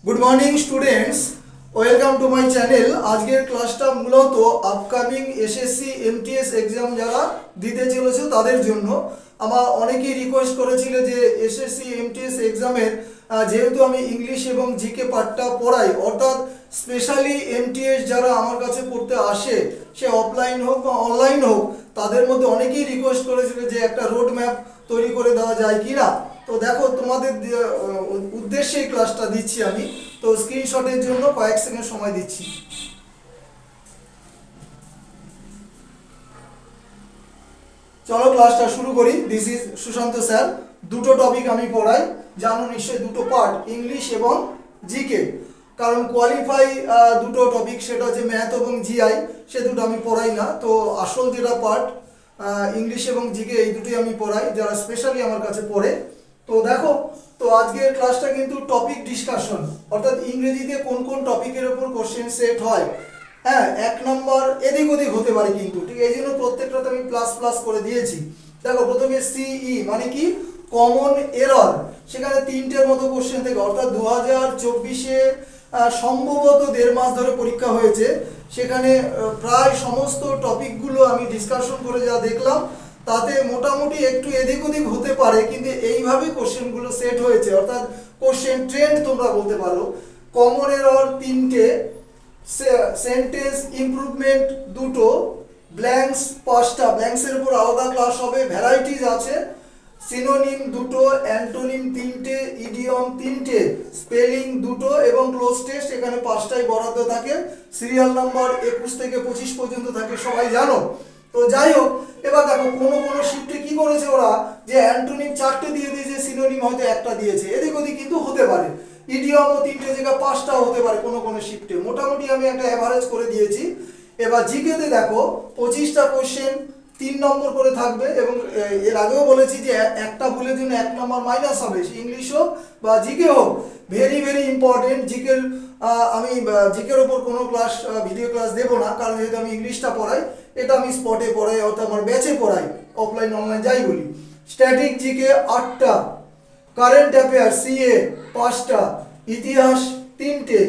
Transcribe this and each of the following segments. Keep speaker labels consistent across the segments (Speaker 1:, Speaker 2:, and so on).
Speaker 1: Good morning students, welcome to my channel. आजकेर क्लासटा मूलत आपकामिंग एसएससी एमटीएस एग्जाम যারা দিতে চলেছে তাদের জন্য। আমার অনেকেই রিকোয়েস্ট করেছিল যে এসএসসি এমটিএস এক্সামের যেহেতু আমি ইংলিশ এবং জিকে পার্টটা পড়াই, অর্থাৎ স্পেশালি এমটিএস যারা আমার কাছে পড়তে আসে, সে অফলাইন হোক বা অনলাইন হোক, তাদের মধ্যে অনেকেই রিকোয়েস্ট করেছিল যে একটা রোড ম্যাপ তৈরি করে দেওয়া যায় কি না। তো দেখো, তোমাদের উদ্দেশ্যে এই ক্লাসটা দিচ্ছি আমি। তো স্ক্রিনশটের জন্য কয়েক সেকেন্ড সময় দিচ্ছি। চলো ক্লাসটা শুরু করি। This is Sushant sir. দুটো টপিক আমি পড়াই, জানো নিশ্চয়ই, দুটো পার্ট, ইংলিশ এবং জিকে। কারণ কোয়ালিফাই দুটো টপিক, সেটা হচ্ছে ম্যাথ এবং জিআই, সে দুটো আমি পড়াই না। তো আসল যেটা পার্ট ইংলিশ এবং জিকে, এই দুটোই আমি পড়াই যারা স্পেশালি আমার কাছে পড়ে। তো দেখো, তো আজকের ক্লাসটা কিন্তু টপিক ডিসকাশন, অর্থাৎ ইংরেজিতে কোন কোন টপিকের উপর কোশ্চেন সেট হয়। হ্যাঁ, এক নম্বর এদিক ওদিক হতে পারে কিন্তু, ঠিক এই জন্য প্রত্যেকটাতে আমি প্লাস প্লাস করে দিয়েছি। দেখো, প্রথমে সিই মানে কি, কমন এরর, সেখানে তিনটের মতো কোশ্চেন থেকে, অর্থাৎ 2024-এ সম্ভবত 1.5 মাস ধরে পরীক্ষা হয়েছে। সেখানে প্রায় সমস্ত টপিকগুলো আমি ডিসকাশন করে যা দেখলাম, তাতে মোটামুটি একটু এদিক ওদিক হতে পারে, কিন্তু এইভাবে কোশ্চেনগুলো সেট হয়েছে, অর্থাৎ কোশ্চেন ট্রেন্ড তোমরা বলতে পারো। কমন এরর 3টে, সেন্টেন্স ইমপ্রুভমেন্ট 2টো, ব্ল্যাঙ্কস 5টা, ব্ল্যাঙ্কসের উপর আলাদা ক্লাস হবে, ভ্যারাইটিজ আছে, সিনোনিম 2টো, অ্যান্টোনিম 3টে, ইডিয়ম 3টে, স্পেলিং 2টো এবং ক্লোজ টেস্ট এখানে 5টাই বরাদ্দ থাকে। সিরিয়াল নাম্বার 21 থেকে 25 পর্যন্ত থাকে, সবাই জানো। তো যাই হোক, এবার দেখো কোনো কোনো শিফটে কি করেছে ওরা, যে অ্যান্টোনিম 4টে দিয়ে দিয়েছে, সিনোনিম হয়তো 1টা দিয়েছে, এদিক ওদিক কিন্তু হতে পারে। ইডিয়মও 3টে জায়গায় 5টাও হতে পারে কোনো কোনো শিফটে। মোটামুটি আমি একটা অ্যাভারেজ করে দিয়েছি। এবার জিকেতে দেখো 25টা কোশ্চেন 3 নম্বর করে থাকবে, এবং এর আগেও বলেছি যে একটা ভুলের জন্য 1 নম্বর মাইনাস হবে, ইংলিশ হোক বা জিকে হোক। ভেরি ভেরি ইম্পর্টেন্ট জিকের। আমি জিকের ওপর কোনো ক্লাস, ভিডিও ক্লাস দেবো না, কারণ যেহেতু আমি ইংলিশটা পড়াই, এটা আমি স্পটে পড়াই, অর্থাৎ আমার ব্যাচে পড়াই, অফলাইন অনলাইন যাই বলি। স্ট্যাটিক জিকে 8টা, কারেন্ট অ্যাফেয়ার সিএ 5টা, ইতিহাস 3টে,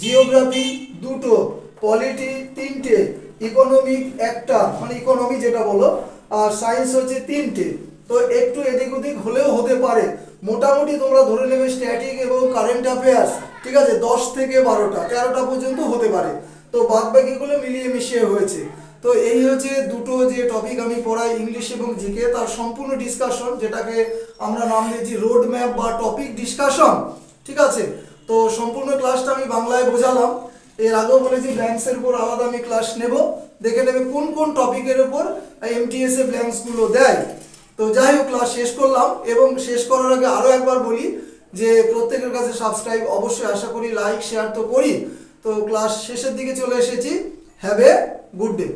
Speaker 1: জিওগ্রাফি 2টো, পলিটি 3টে, ইকোনমিক 1টা, মানে ইকোনমি যেটা বলো, আর সায়েন্স হচ্ছে 3টে। তো একটু এদিক ওদিক হলেও হতে পারে। মোটামুটি তোমরা ধরে নেবে স্ট্যাটিক এবং কারেন্ট অ্যাফেয়ার্স, ঠিক আছে, 10 থেকে 12টা, 13টা পর্যন্ত হতে পারে। তো বাদ বাকিগুলো মিলিয়ে মিশিয়ে হয়েছে। তো এই হচ্ছে দুটো যে টপিক আমি পড়াই, ইংলিশ এবং জিকে, তার সম্পূর্ণ ডিসকাশন, যেটাকে আমরা নাম দিয়েছি রোড ম্যাপ বা টপিক ডিসকাশন, ঠিক আছে। তো সম্পূর্ণ ক্লাসটা আমি বাংলায় বোঝালাম। এর আগেও বলেছি ব্ল্যাঙ্কসের উপর আলাদা আমি ক্লাস নেব, দেখে নেবে কোন কোন টপিকের উপর এমটিএস এ ব্ল্যাঙ্কসগুলো দেয়। তো যাই হোক, ক্লাস শেষ করলাম, এবং শেষ করার আগে আরও একবার বলি যে প্রত্যেকের কাছে সাবস্ক্রাইব অবশ্যই, আশা করি লাইক শেয়ার তো করি। তো ক্লাস শেষের দিকে চলে এসেছি। Have a good day.